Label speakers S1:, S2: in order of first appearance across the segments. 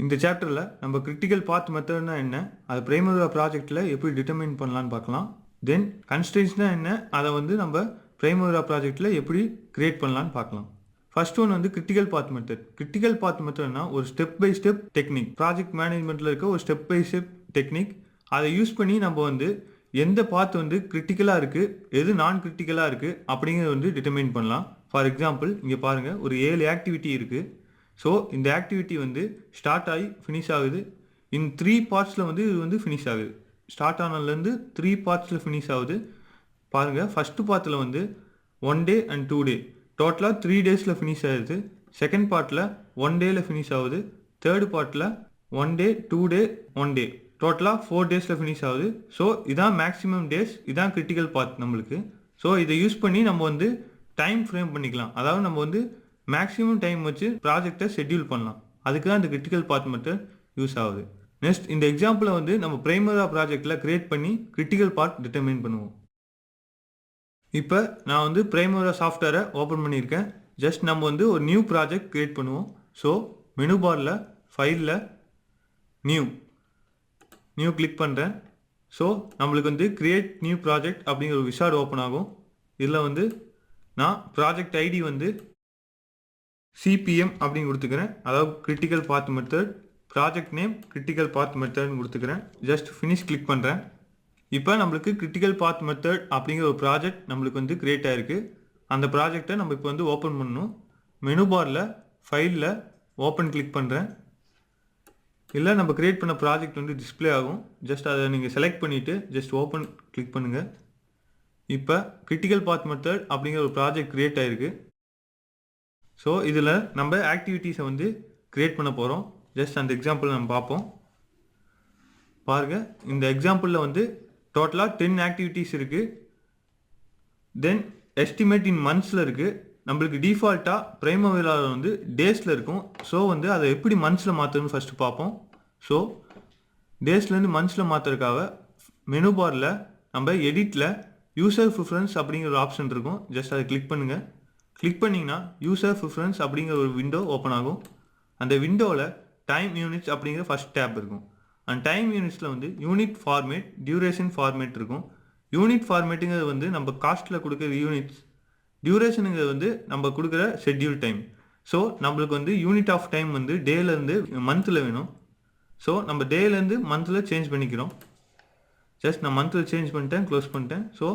S1: இந்த சாப்டரில் நம்ம கிரிட்டிக்கல் பாத் மெத்தட்னா என்ன, அது பிரைமரி ப்ராஜெக்டில் எப்படி டிட்டர்மைன் பண்ணலான்னு பார்க்கலாம். தென் கன்ஸ்ட்ரெயின்ஸ்னா என்ன, அதை நம்ம பிரைமரி ப்ராஜெக்டில் எப்படி கிரியேட் பண்ணலான்னு பார்க்கலாம். First one critical path method. Critical path மெத்தட்னா ஒரு step by step technique. Project மேனேஜ்மெண்ட்டில் இருக்க ஒரு ஸ்டெப் பை ஸ்டெப் டெக்னிக். அதை யூஸ் பண்ணி நம்ம எந்த பாத் கிரிட்டிக்கலாக இருக்குது, எது நான் கிரிட்டிக்கலாக இருக்குது அப்படிங்கிறத டிட்டர்மைன் பண்ணலாம். ஃபார் எக்ஸாம்பிள் இங்கே பாருங்கள், ஒரு 7 ஆக்டிவிட்டி இருக்குது. ஸோ இந்த ஆக்டிவிட்டி ஸ்டார்ட் ஆகி ஃபினிஷ் ஆகுது. இன் 3 பார்ட்ஸில் இது ஃபினிஷ் ஆகுது. ஸ்டார்ட் ஆனதுலேருந்து 3 பார்ட்ஸில் ஃபினிஷ் ஆகுது. பாருங்கள், ஃபஸ்ட்டு பார்ட்டில் 1 டே அண்ட் 2 டே, டோட்டலாக 3 டேஸில் ஃபினிஷ் ஆகுது. செகண்ட் பார்ட்டில் 1 டேயில் ஃபினிஷ் ஆகுது. தேர்டு பார்ட்டில் 1 டே 2 டே 1 டே, டோட்டலாக 4 டேஸில் ஃபினிஷ் ஆகுது. ஸோ இதான் மேக்ஸிமம் டேஸ், இதான் கிரிட்டிக்கல் பாத் நம்மளுக்கு. ஸோ இதை யூஸ் பண்ணி நம்ம டைம் ஃப்ரேம் பண்ணிக்கலாம். அதாவது நம்ம மேக்ஸிமம் டைம் வச்சு ப்ராஜெக்டை ஷெட்யூல் பண்ணலாம். அதுக்கு தான் இந்த கிரிட்டிக்கல் பாத் மெத்தட் யூஸ் ஆகுது. நெக்ஸ்ட் இந்த எக்ஸாம்பிளை நம்ம பிரைமரி ப்ராஜெக்டில் கிரியேட் பண்ணி கிரிட்டிக்கல் பாத் டிட்டர்மைன் பண்ணுவோம். இப்போ நான் பிரைமரி சாஃப்ட்வேரை ஓப்பன் பண்ணியிருக்கேன். ஜஸ்ட் நம்ம ஒரு நியூ ப்ராஜெக்ட் கிரியேட் பண்ணுவோம். ஸோ மெனு பாரில் ஃபைலில் நியூ கிளிக் பண்ணுறேன். ஸோ நம்மளுக்கு கிரியேட் நியூ ப்ராஜெக்ட் அப்படிங்கிற ஒரு விசார்ட் ஓப்பன் ஆகும். இதில் நான் ப்ராஜெக்ட் ஐடி சிபிஎம் அப்படின்னு கொடுத்துக்கிறேன். அதாவது critical path method. Project name critical path மெத்தட்னு கொடுத்துக்கிறேன். ஜஸ்ட் ஃபினிஷ் கிளிக் பண்ணுறேன். இப்போ நம்மளுக்கு கிரிட்டிக்கல் பாத் மெத்தட் அப்படிங்கிற ஒரு ப்ராஜெக்ட் நம்மளுக்கு கிரியேட் ஆகிருக்கு. அந்த ப்ராஜெக்டை நம்ம இப்போ ஓப்பன் பண்ணணும். மெனு பாரில் ஃபைலில் ஓப்பன் கிளிக் பண்ணுறேன். இல்லை நம்ம கிரியேட் பண்ண ப்ராஜெக்ட் டிஸ்பிளே ஆகும். ஜஸ்ட் அதை நீங்கள் செலக்ட் பண்ணிவிட்டு ஜஸ்ட் ஓப்பன் கிளிக் பண்ணுங்கள். இப்போ கிரிட்டிக்கல் பாத் மெத்தட் அப்படிங்கிற ஒரு ப்ராஜெக்ட் கிரியேட் ஆகிருக்கு. ஸோ இதில் நம்ம ஆக்டிவிட்டீஸை கிரியேட் பண்ண போகிறோம். ஜஸ்ட் அந்த எக்ஸாம்பிள் நம்ம பார்ப்போம். பாருங்கள், இந்த எக்ஸாம்பிளில் டோட்டலாக 10 ஆக்டிவிட்டீஸ் இருக்குது. தென் எஸ்டிமேட் இன் மந்த்ஸில் இருக்குது. நம்மளுக்கு டிஃபால்ட்டாக பிரைமரியில் டேஸில் இருக்கும். ஸோ அதை எப்படி மந்த்ஸில் மாற்றுன்னு ஃபஸ்ட்டு பார்ப்போம். ஸோ டேஸ்லேருந்து மந்த்ஸில் மாற்றுறதுக்காக மெனு பாரில் நம்ம எடிட்டில் யூசர் ப்ரிஃபரன்ஸ் அப்படிங்கிற ஒரு ஆப்ஷன் இருக்கும். ஜஸ்ட் அதை கிளிக் பண்ணுங்கள். கிளிக் பண்ணிங்கன்னா யூசர் ப்ரிஃபரன்ஸ் அப்படிங்கிற ஒரு விண்டோ ஓப்பன் ஆகும். அந்த விண்டோவில் டைம் யூனிட்ஸ் அப்படிங்கிற ஃபஸ்ட் டேப் இருக்கும். அந்த டைம் யூனிட்ஸில் யூனிட் ஃபார்மேட், டியூரேஷன் ஃபார்மேட் இருக்கும். யூனிட் ஃபார்மேட்டுங்கிறது நம்ம காஸ்ட்டில் கொடுக்குற யூனிட்ஸ். டியூரேஷனுங்கிறது நம்ம கொடுக்குற ஷெட்யூல் டைம். ஸோ நம்மளுக்கு யூனிட் ஆஃப் டைம் டேலேருந்து மந்தில் வேணும். ஸோ நம்ம டேலேருந்து மந்தில் சேஞ்ச் பண்ணிக்கிறோம். ஜஸ்ட் நான் மந்தில் சேஞ்ச் பண்ணிட்டேன், க்ளோஸ் பண்ணிட்டேன். ஸோ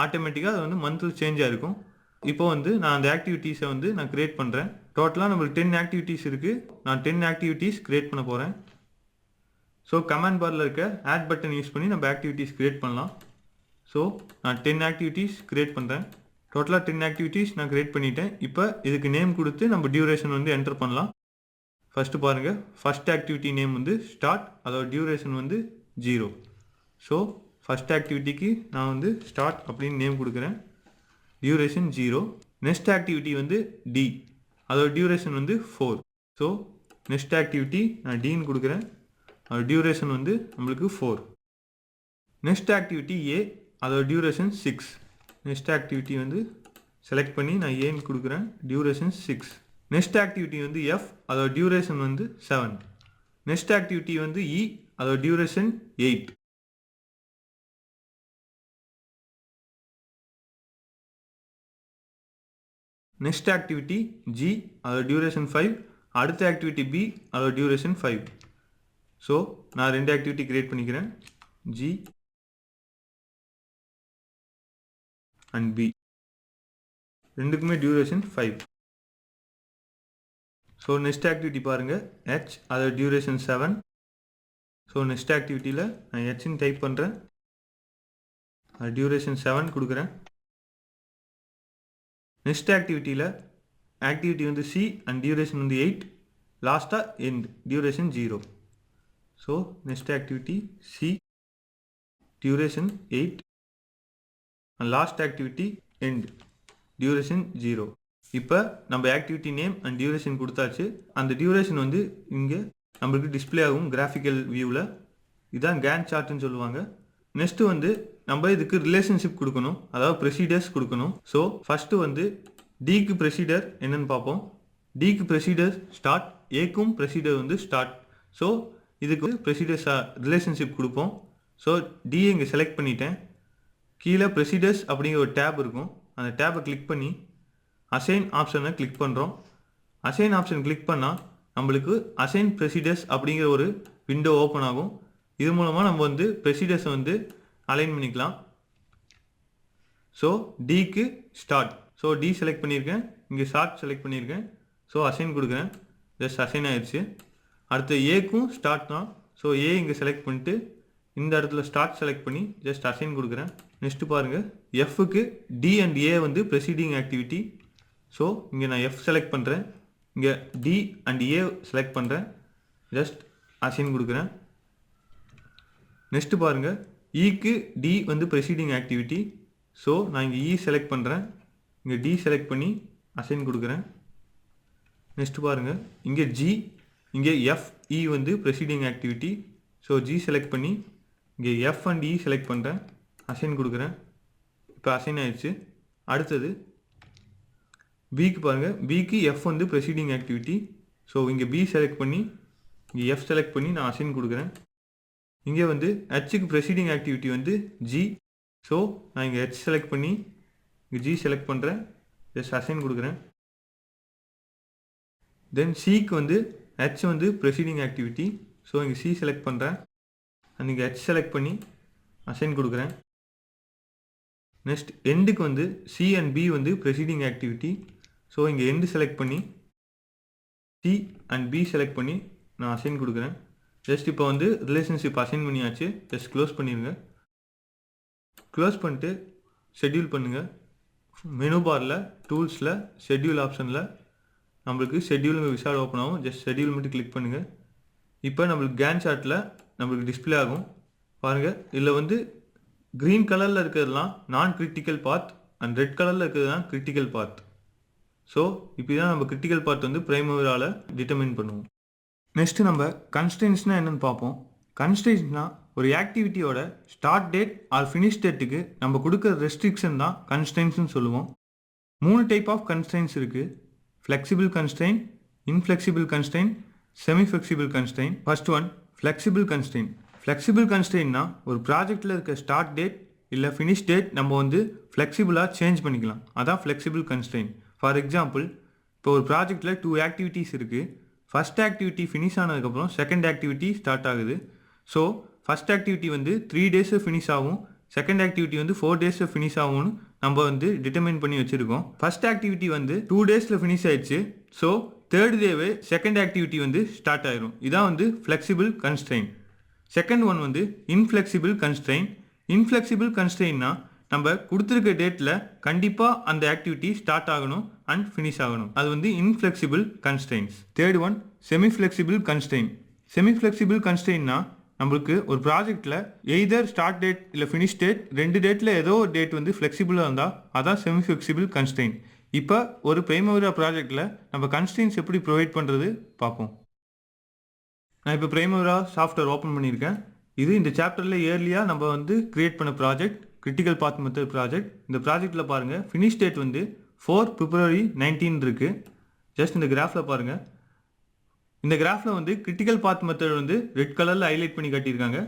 S1: ஆட்டோமேட்டிக்காக அது மந்தில் சேஞ்ச் ஆகிருக்கும். இப்போ நான் அந்த ஆக்டிவிட்டீஸை நான் கிரியேட் பண்ணுறேன். டோட்டலாக நம்மளுக்கு 10 ஆக்டிவிட்டீஸ் இருக்குது. நான் 10 ஆக்டிவிட்டீஸ் கிரியேட் பண்ண போகிறேன். ஸோ கமெண்ட் பாரில் இருக்க ஆட் பட்டன் யூஸ் பண்ணி நம்ம ஆக்டிவிட்டீஸ் கிரியேட் பண்ணலாம். ஸோ நான் 10 ஆக்டிவிட்டீஸ் கிரியேட் பண்ணுறேன். டோட்டலாக 10 ஆக்டிவிட்டீஸ் நான் கிரியேட் பண்ணிட்டேன். இப்போ இதுக்கு நேம் கொடுத்து நம்ம டியூரேஷன் என்டர் பண்ணலாம். ஃபஸ்ட்டு பாருங்கள், ஃபஸ்ட் ஆக்டிவிட்டி நேம் ஸ்டார்ட், அதோட டியூரேஷன் 0. ஸோ ஃபஸ்ட் ஆக்டிவிட்டிக்கு நான் ஸ்டார்ட் அப்படின்னு நேம் கொடுக்குறேன். டியூரேஷன் 0. நெக்ஸ்ட் ஆக்டிவிட்டி டி, அதோட டியூரேஷன் 4. ஸோ நெக்ஸ்ட் ஆக்டிவிட்டி நான் டின்னு கொடுக்குறேன். அதோட டியூரேஷன் நம்மளுக்கு 4. நெக்ஸ்ட் ஆக்டிவிட்டி ஏ, அதோட டியூரேஷன் 6. நெக்ஸ்ட் ஆக்டிவிட்டி செலக்ட் பண்ணி நான் ஏன்னு கொடுக்குறேன். டியூரேஷன் 6. நெக்ஸ்ட் ஆக்டிவிட்டி எஃப், அதோட டியூரேஷன் 7. நெக்ஸ்ட் ஆக்டிவிட்டி இ, அதோட டியூரேஷன் 8. நெக்ஸ்ட் ஆக்டிவிட்டி ஜி, அதோட டியூரேஷன் 5. அடுத்த ஆக்டிவிட்டி பி, அதோட டியூரேஷன் 5. ஸோ நான் 2 ஆக்டிவிட்டி கிரியேட் பண்ணிக்கிறேன், ஜி அண்ட் பி. ரெண்டுக்குமே டியூரேஷன் 5. ஸோ நெக்ஸ்ட் ஆக்டிவிட்டி பாருங்கள், ஹெச், அதோட டியூரேஷன் 7. ஸோ நெக்ஸ்ட் ஆக்டிவிட்டியில் நான் ஹெச்ன்னு டைப் பண்ணுறேன். அது டியூரேஷன் 7 கொடுக்குறேன். நெக்ஸ்ட் ஆக்டிவிட்டியில் ஆக்டிவிட்டி சி அண்ட் டியூரேஷன் 8. லாஸ்ட்டாக end, duration 0. So next activity C, duration 8. And last activity end, duration 0. இப்போ நம்ம ஆக்டிவிட்டி நேம் அண்ட் டியூரேஷன் கொடுத்தாச்சு. அந்த டியூரேஷன் இங்கே நம்மளுக்கு டிஸ்பிளே ஆகும் கிராஃபிக்கல் வியூவில். இதுதான் கேன் சார்ட்னு சொல்லுவாங்க. நெக்ஸ்ட்டு நம்ம இதுக்கு ரிலேஷன்ஷிப் கொடுக்கணும், அதாவது ப்ரொசீடர்ஸ் கொடுக்கணும். ஸோ ஃபஸ்ட்டு டிக்கு ப்ரொசீடர் என்னன்னு பார்ப்போம். டிக்கு ப்ரொசீடர் ஸ்டார்ட், ஏக்கும் ப்ரொசீடர் ஸ்டார்ட். ஸோ இதுக்கு ப்ரொசீடர்ஸாக ரிலேஷன்ஷிப் கொடுப்போம். ஸோ டி இங்கே செலக்ட் பண்ணிட்டேன். கீழே ப்ரொசீடர்ஸ் அப்படிங்கிற ஒரு டேப் இருக்கும். அந்த டேப்பை கிளிக் பண்ணி அசைன் ஆப்ஷனை கிளிக் பண்ணுறோம். அசைன் ஆப்ஷன் கிளிக் பண்ணால் நம்மளுக்கு அசைன் ப்ரொசீடர்ஸ் அப்படிங்கிற ஒரு விண்டோ ஓப்பன் ஆகும். இது மூலமாக நம்ம வந்து ப்ரொசீடர்ஸை வந்து அலைன் பண்ணிக்கலாம். ஸோ டிக்கு ஸ்டார்ட். ஸோ டி செலக்ட் பண்ணியிருக்கேன், இங்கே ஸ்டார்ட் செலக்ட் பண்ணியிருக்கேன். ஸோ அசைன் கொடுக்குறேன், ஜஸ்ட் அசைன் ஆயிடுச்சு. அடுத்து ஏக்கும் ஸ்டார்ட் தான். ஸோ ஏ இங்கே செலக்ட் பண்ணிட்டு இந்த இடத்துல ஸ்டார்ட் செலக்ட் பண்ணி ஜஸ்ட் அசைன் கொடுக்குறேன். நெக்ஸ்ட்டு பாருங்கள், எஃப்க்கு டி அண்ட் ஏ வந்து ப்ரெசீடிங் ஆக்டிவிட்டி. ஸோ இங்கே நான் எஃப் செலக்ட் பண்ணுறேன், இங்கே டி அண்ட் ஏ செலக்ட் பண்ணுறேன், ஜஸ்ட் அசைன் கொடுக்குறேன். நெக்ஸ்ட்டு பாருங்கள், இக்கு டி வந்து ப்ரெசீடிங் ஆக்டிவிட்டி. ஸோ நான் இங்கே இ செலக்ட் பண்ணுறேன், இங்கே டி செலக்ட் பண்ணி அசைன் கொடுக்குறேன். நெக்ஸ்ட்டு பாருங்கள், இங்கே ஜி, இங்கே எஃப் இ வந்து presiding activity. So G select பண்ணி இங்கே எஃப் அண்ட் இ செலக்ட் பண்ணுறேன், அசைன் கொடுக்குறேன். இப்போ அசைன் ஆயிடுச்சு. அடுத்தது பிக்கு பாருங்கள், பிக்கு எஃப் வந்து ப்ரெசீடிங் ஆக்டிவிட்டி. ஸோ இங்கே பி செலக்ட் பண்ணி இங்கே எஃப் செலக்ட் பண்ணி நான் அசைன் கொடுக்குறேன். இங்கே வந்து ஹெச்சுக்கு ப்ரெசீடிங் ஆக்டிவிட்டி வந்து ஜி. ஸோ நான் இங்கே ஹெச் செலக்ட் பண்ணி இங்கே ஜி செலக்ட் பண்ணுறேன், ஜஸ்ட் அசைன் கொடுக்குறேன். தென் சிக்கு வந்து ஹெச் வந்து ப்ரெசீடிங் ஆக்டிவிட்டி. ஸோ இங்கே சி செலக்ட் பண்ணுறேன் அண்ட் இங்கே ஹெச் செலக்ட் பண்ணி அசைன் கொடுக்குறேன். நெக்ஸ்ட் எண்டுக்கு வந்து சி அண்ட் பி வந்து ப்ரெசீடிங் ஆக்டிவிட்டி. ஸோ இங்கே எண்டு செலக்ட் பண்ணி சி அண்ட் பி செலக்ட் பண்ணி நான் அசைன் கொடுக்குறேன். ஜஸ்ட் இப்போ வந்து ரிலேஷன்ஷிப் அசைன் பண்ணியாச்சு. ஜஸ்ட் க்ளோஸ் பண்ணிடுங்க. க்ளோஸ் பண்ணிட்டு ஷெட்யூல் பண்ணுங்கள். மெனு பாரில் டூல்ஸில் ஷெட்யூல் ஆப்ஷனில் நம்மளுக்கு ஷெட்யூலுங்க விசால் ஓப்பன் ஆகும். ஜஸ்ட் ஷெட்யூல் மட்டும் கிளிக் பண்ணுங்கள். இப்போ நம்மளுக்கு கேன் சார்ட்டில் நம்மளுக்கு டிஸ்பிளே ஆகும். பாருங்கள், இதில் வந்து க்ரீன் கலரில் இருக்கிறதுலாம் நான் கிரிட்டிக்கல் பாத் அண்ட் ரெட் கலரில் இருக்கிறது தான் கிரிட்டிக்கல் பாத். ஸோ இப்படி தான் நம்ம கிரிட்டிக்கல் பாத் வந்து பிரைமரியால் டிட்டர்மின் பண்ணுவோம். நெக்ஸ்ட்டு நம்ம கன்ஸ்ட்ரெயின்ஸ்னால் என்னென்னு பார்ப்போம். கன்ஸ்ட்ரெயின்ஸ்னால் ஒரு ஆக்டிவிட்டியோட ஸ்டார்ட் டேட் ஆர் ஃபினிஷ் டேட்டுக்கு நம்ம கொடுக்குற ரெஸ்ட்ரிக்ஷன் தான் கன்ஸ்ட்ரெயின்ஸ்னு சொல்லுவோம். 3 டைப் ஆஃப் கன்ஸ்ட்ரெயின்ஸ் இருக்குது. Flexible constraint, inflexible constraint, semi flexible constraint. First one flexible constraint. Flexible கன்ஸ்ட்ரெயின்னா ஒரு ப்ராஜெக்டில் இருக்க ஸ்டார்ட் டேட் இல்லை ஃபினிஷ் டேட் நம்ம வந்து ஃப்ளெக்சிபிளாக சேஞ்ச் பண்ணிக்கலாம். அதான் ஃப்ளெக்சிபிள் கன்ஸ்ட்ரெயின். ஃபார் எக்ஸாம்பிள், இப்போ ஒரு ப்ராஜெக்டில் 2 ஆக்டிவிட்டீஸ் இருக்குது. ஃபஸ்ட் ஆக்டிவிட்டி ஃபினிஷ் ஆனதுக்கப்புறம் செகண்ட் ஆக்டிவிட்டி ஸ்டார்ட் ஆகுது. ஸோ ஃபஸ்ட் ஆக்டிவிட்டி வந்து 3 டேஸில் ஃபினிஷ் ஆகும், செகண்ட் ஆக்டிவிட்டி வந்து 4 டேஸில் ஃபினிஷ் ஆகும்னு நம்ம வந்து டிட்டர்மைன் பண்ணி வச்சுருக்கோம். ஃபஸ்ட் ஆக்டிவிட்டி வந்து 2 டேஸில் ஃபினிஷ் ஆயிடுச்சு. ஸோ தேர்ட் டேவே செகண்ட் ஆக்டிவிட்டி வந்து ஸ்டார்ட் ஆயிரும். இதான் வந்து ஃப்ளெக்சிபிள் கன்ஸ்ட்ரெயின். செகண்ட் ஒன் வந்து இன்ஃப்ளெக்சிபிள் கன்ஸ்ட்ரெயின். இன்ஃப்ளெக்சிபிள் கன்ஸ்ட்ரெயின்னா நம்ம கொடுத்துருக்க டேட்டில் கண்டிப்பாக அந்த ஆக்டிவிட்டி ஸ்டார்ட் ஆகணும் அண்ட் ஃபினிஷ் ஆகணும். அது வந்து inflexible constraints. Third one semi flexible constraint. Semi flexible கன்ஸ்ட்ரெயின்னா நம்மளுக்கு ஒரு ப்ராஜெக்டில் எய்தர் ஸ்டார்ட் டேட் இல்லை ஃபினிஷ் டேட் 2 டேட்டில் ஏதோ ஒரு டேட் வந்து ஃப்ளெக்சிபிளாக இருந்தால் அதான் செமி ஃப்ளெக்சிபிள் கன்ஸ்ட்ரெயின். இப்போ ஒரு பிரைமரி ப்ராஜெக்டில் நம்ம கன்ஸ்ட்ரெயின்ஸ் எப்படி ப்ரொவைட் பண்ணுறது பார்ப்போம். நான் இப்போ பிரைமரி சாஃப்ட்வேர் ஓப்பன் பண்ணியிருக்கேன். இது இந்த சாப்டரில் இயர்லியாக நம்ம வந்து கிரியேட் பண்ண project, critical path method project. இந்த ப்ராஜெக்டில் பாருங்கள், ஃபினிஷ் டேட் வந்து 4 February 19 இருக்குது. ஜஸ்ட் இந்த கிராஃபில் பாருங்கள். இந்த கிராஃபில் வந்து கிரிட்டிக்கல் பாத் மெத்தட் வந்து ரெட் கலரில் ஹைலைட் பண்ணி காட்டியிருக்காங்க.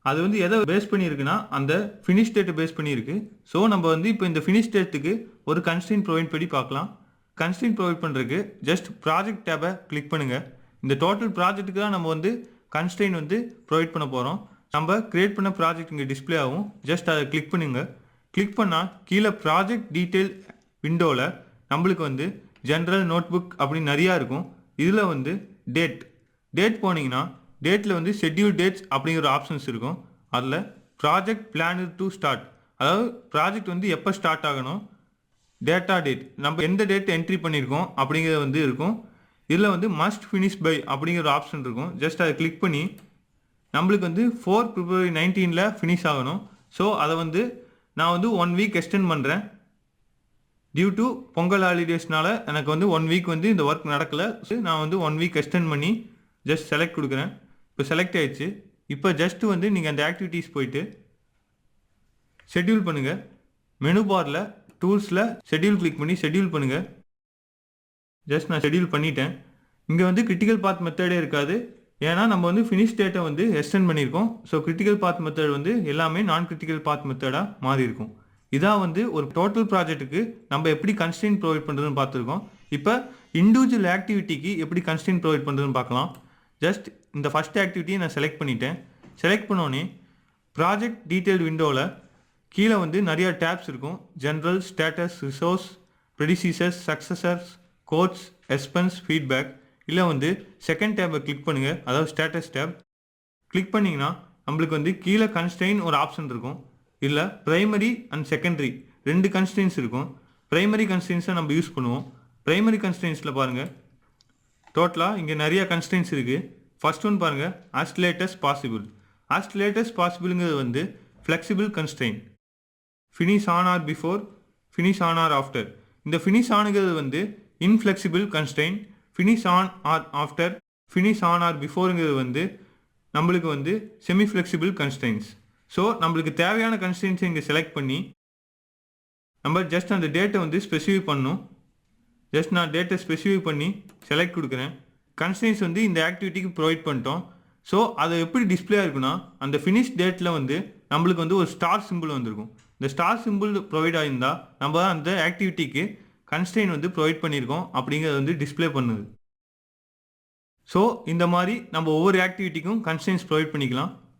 S1: அது வந்து எதை பேஸ் பண்ணியிருக்குன்னா அந்த ஃபினிஷ் டேட்டை பேஸ் பண்ணியிருக்கு. ஸோ நம்ம வந்து இப்போ இந்த ஃபினிஷ் டேட்டுக்கு ஒரு கன்ஸ்ட்ரெயின் ப்ரொவைட் பண்ணி பார்க்கலாம். கன்ஸ்ட்ரெயின் ப்ரொவைட் பண்ணுறதுக்கு ஜஸ்ட் ப்ராஜெக்ட் டேபை கிளிக் பண்ணுங்கள். இந்த டோட்டல் ப்ராஜெக்ட்டுக்கு தான் நம்ம வந்து கன்ஸ்ட்ரெயின் வந்து ப்ரொவைட் பண்ண போகிறோம். நம்ம கிரியேட் பண்ண ப்ராஜெக்ட் இங்கே டிஸ்பிளே ஆகும். ஜஸ்ட் அதை கிளிக் பண்ணுங்க. கிளிக் பண்ணால் கீழே ப்ராஜெக்ட் டீட்டெயில் விண்டோவில் நம்மளுக்கு வந்து ஜென்ரல் நோட்புக் அப்படின்னு நிறையா இருக்கும். இதில் வந்து டேட் போனீங்கன்னா டேட்டில் வந்து ஷெட்யூல் டேட்ஸ் அப்படிங்கிற ஆப்ஷன்ஸ் இருக்கும். அதில் ப்ராஜெக்ட் பிளானர் டு ஸ்டார்ட், அதாவது ப்ராஜெக்ட் வந்து எப்போ ஸ்டார்ட் ஆகணும், டேட்டா டேட் நம்ம எந்த டேட் என்ட்ரி பண்ணியிருக்கோம் அப்படிங்கிறது வந்து இருக்கும். இதில் வந்து மஸ்ட் ஃபினிஷ் பை அப்படிங்கிற ஆப்ஷன் இருக்கும். ஜஸ்ட் அதை கிளிக் பண்ணி நம்மளுக்கு வந்து 4 February 19 ஃபினிஷ் ஆகணும். ஸோ அதை வந்து நான் வந்து 1 வீக் எக்ஸ்டெண்ட் பண்ணுறேன். டியூ டு பொங்கல் ஹாலிடேஸ்னால எனக்கு வந்து 1 வீக் வந்து இந்த ஒர்க் நடக்கலை. நான் வந்து 1 வீக் எக்ஸ்டெண்ட் பண்ணி ஜஸ்ட் செலக்ட் கொடுக்குறேன். இப்போ செலக்ட் ஆயிடுச்சு. இப்போ ஜஸ்ட்டு வந்து நீங்கள் அந்த ஆக்டிவிட்டீஸ் போயிட்டு ஷெட்யூல் பண்ணுங்கள். மெனு பாரில் டூல்ஸில் ஷெட்யூல் கிளிக் பண்ணி ஷெட்யூல் பண்ணுங்கள். ஜஸ்ட் நான் ஷெட்யூல் பண்ணிட்டேன். இங்கே வந்து கிரிட்டிக்கல் பாத் மெத்தடே இருக்காது, ஏன்னா நம்ம வந்து ஃபினிஷ் டேட்டை வந்து எக்ஸ்டெண்ட் பண்ணியிருக்கோம். ஸோ கிரிட்டிக்கல் பாத் மெத்தட் வந்து எல்லாமே நான் கிரிட்டிக்கல் பாத் மெத்தடாக மாறி இருக்கும். இதான் வந்து ஒரு டோட்டல் ப்ராஜெக்ட்டுக்கு நம்ம எப்படி கன்ஸ்ட்ரெயின் ப்ரொவைட் பண்ணுறதுன்னு பார்த்துருக்கோம். இப்போ இண்டிவிஜுவல் ஆக்டிவிட்டிக்கு எப்படி கன்ஸ்ட்ரெயின் ப்ரொவைட் பண்ணுறதுன்னு பார்க்கலாம். ஜஸ்ட் இந்த ஃபஸ்ட் ஆக்டிவிட்டியை நான் செலக்ட் பண்ணிட்டேன். செலக்ட் பண்ணோன்னே ப்ராஜெக்ட் டீட்டெயில் விண்டோவில் கீழே வந்து நிறையா டேப்ஸ் இருக்கும். General, status, resource, predecessors, successors, costs, expense, feedback. இல்லை வந்து செகண்ட் டேப்பை கிளிக் பண்ணுங்கள், அதாவது ஸ்டேட்டஸ் டேப். கிளிக் பண்ணிங்கன்னா நம்மளுக்கு வந்து கீழே கன்ஸ்ட்ரெயின் ஒரு ஆப்ஷன் இருக்கும். இல்லை ப்ரைமரி அண்ட் செகண்டரி 2 கன்ஸ்ட்ரெயின்ஸ் இருக்கும். ப்ரைமரி கன்ஸ்ட்ரெயின்ஸை நம்ம யூஸ் பண்ணுவோம். ப்ரைமரி கன்ஸ்ட்ரெயின்ஸில் பாருங்கள், டோட்டலாக இங்கே நிறைய கன்ஸ்ட்ரெயின்ஸ் இருக்குது. ஃபர்ஸ்ட் ஒன் பாருங்கள், as latest possible. as latest possibleங்கிறது வந்து flexible constraint. Finish on or before, finish on or after. இந்த ஃபினிஷ் ஆனுங்கிறது வந்து inflexible constraint. Finish on or after, finish on or பிஃபோருங்கிறது வந்து நம்மளுக்கு வந்து செமி ஃப்ளெக்சிபிள் கன்ஸ்ட்ரெயின்ஸ். ஸோ நம்மளுக்கு தேவையான கன்ஸ்ட்ரெயின்ஸை இங்கே செலக்ட் பண்ணி நம்ம ஜஸ்ட் அந்த டேட்டை வந்து ஸ்பெசிஃபை பண்ணணும். ஜஸ்ட் நான் டேட்டை ஸ்பெசிஃபை பண்ணி செலக்ட் கொடுக்குறேன். கன்ஸ்ட்ரெயின்ஸ் வந்து இந்த ஆக்டிவிட்டிக்கு ப்ரொவைட் பண்ணிட்டோம். ஸோ அதை எப்படி டிஸ்பிளே இருக்குன்னா, அந்த ஃபினிஷ் டேட்டில் வந்து நம்மளுக்கு வந்து ஒரு ஸ்டார் சிம்பிள் வந்திருக்கும். இந்த ஸ்டார் சிம்பிள் ப்ரொவைட் ஆகியிருந்தால் நம்ம அந்த ஆக்டிவிட்டிக்கு கன்ஸ்ட்ரெயின் வந்து ப்ரொவைட் பண்ணியிருக்கோம் அப்படிங்கிறத வந்து டிஸ்பிளே பண்ணுது. ஸோ இந்த மாதிரி நம்ம ஒவ்வொரு ஆக்டிவிட்டிக்கும் கன்ஸ்ட்ரெயின்ஸ் ப்ரொவைட் பண்ணிக்கலாம்.